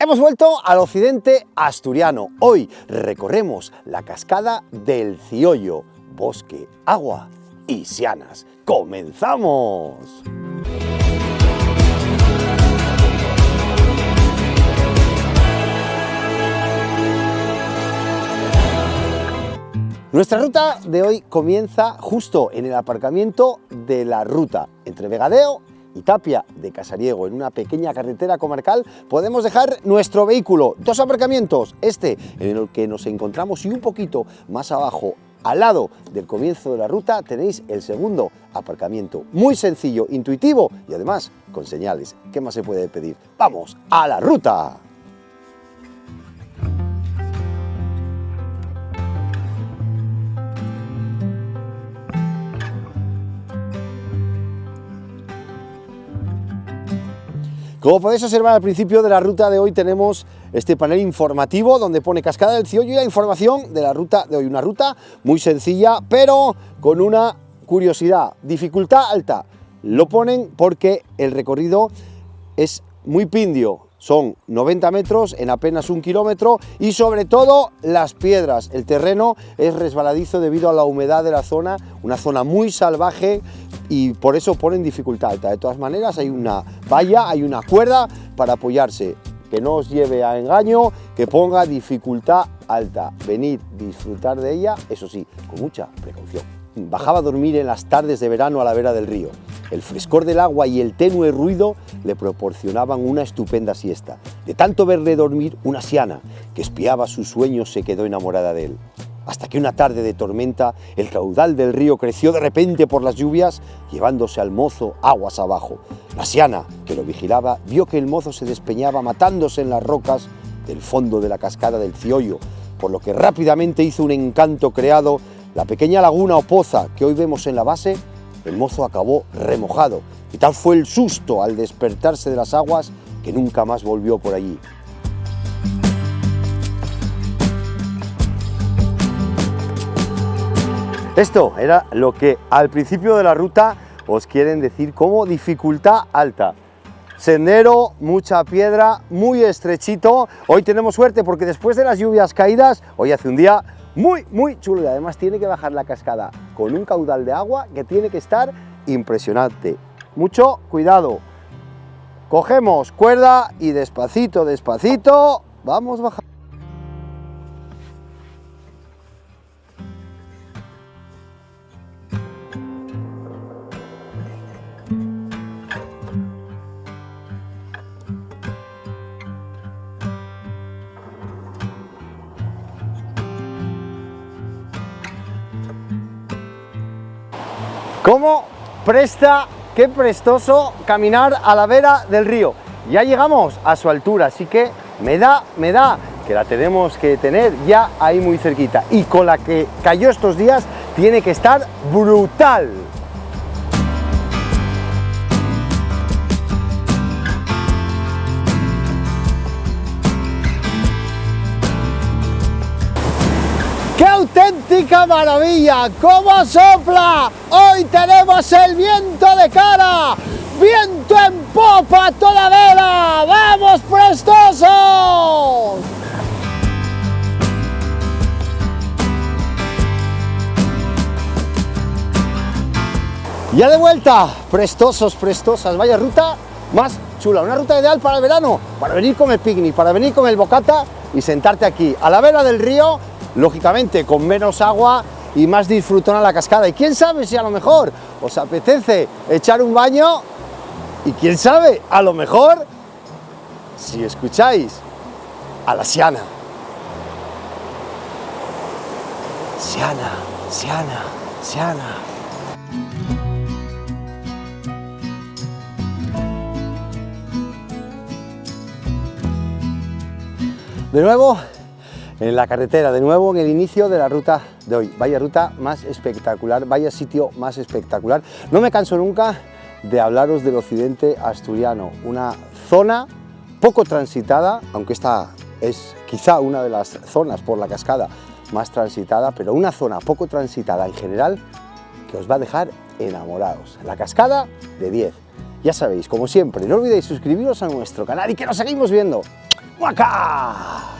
Hemos vuelto al occidente asturiano. Hoy recorremos la cascada del Ciollo, bosque, agua y sianas. ¡Comenzamos! Nuestra ruta de hoy comienza justo en el aparcamiento de la ruta entre Vegadeo y Tapia de Casariego. En una pequeña carretera comarcal podemos dejar nuestro vehículo. Dos aparcamientos, este en el que nos encontramos y un poquito más abajo, al lado del comienzo de la ruta, tenéis el segundo aparcamiento. Muy sencillo, intuitivo y además con señales. ¿Qué más se puede pedir? ¡Vamos a la ruta! Como podéis observar al principio de la ruta de hoy tenemos este panel informativo donde pone Cascada del Ciollo y la información de la ruta de hoy. Una ruta muy sencilla pero con una curiosidad, dificultad alta. Lo ponen porque el recorrido es muy pindio, son 90 metros en apenas 1 kilómetro y sobre todo las piedras. El terreno es resbaladizo debido a la humedad de la zona, una zona muy salvaje, y por eso ponen dificultad alta. De todas maneras hay una valla, hay una cuerda para apoyarse, que no os lleve a engaño, que ponga dificultad alta. Venid, disfrutar de ella, eso sí, con mucha precaución. Bajaba a dormir en las tardes de verano a la vera del río. El frescor del agua y el tenue ruido le proporcionaban una estupenda siesta. De tanto verle dormir, una siana que espiaba sus sueños se quedó enamorada de él. Hasta que una tarde de tormenta el caudal del río creció de repente por las lluvias, llevándose al mozo aguas abajo. La siana, que lo vigilaba, vio que el mozo se despeñaba matándose en las rocas del fondo de la cascada del Ciollo, por lo que rápidamente hizo un encanto creado. La pequeña laguna o poza que hoy vemos en la base, el mozo acabó remojado, y tal fue el susto al despertarse de las aguas que nunca más volvió por allí. Esto era lo que al principio de la ruta os quieren decir como dificultad alta. Sendero, mucha piedra, muy estrechito. Hoy tenemos suerte porque después de las lluvias caídas, hoy hace un día muy chulo y además tiene que bajar la cascada con un caudal de agua que tiene que estar impresionante. Mucho cuidado. Cogemos cuerda y despacito, despacito, vamos bajando. ¿Cómo presta, qué prestoso caminar a la vera del río? Ya llegamos a su altura, así que me da que la tenemos que tener ya ahí muy cerquita. Y con la que cayó estos días tiene que estar brutal. ¡Qué auténtica maravilla! ¡Cómo sopla! Hoy tenemos el viento de cara, viento en popa a toda vela. ¡Vamos prestosos! Ya de vuelta, prestosos, prestosas. Vaya ruta más chula, una ruta ideal para el verano, para venir con el picnic, para venir con el bocata y sentarte aquí a la vera del río. Lógicamente con menos agua y más disfrutona la cascada. Y quién sabe si a lo mejor os apetece echar un baño y quién sabe, a lo mejor si escucháis a la siana. Siana, siana, siana. De nuevo en la carretera, de nuevo en el inicio de la ruta de hoy. Vaya ruta más espectacular, vaya sitio más espectacular. No me canso nunca de hablaros del occidente asturiano, una zona poco transitada, aunque esta es quizá una de las zonas por la cascada más transitada, pero una zona poco transitada en general que os va a dejar enamorados. La cascada de 10. Ya sabéis, como siempre, no olvidéis suscribiros a nuestro canal y que nos seguimos viendo. ¡Guaca!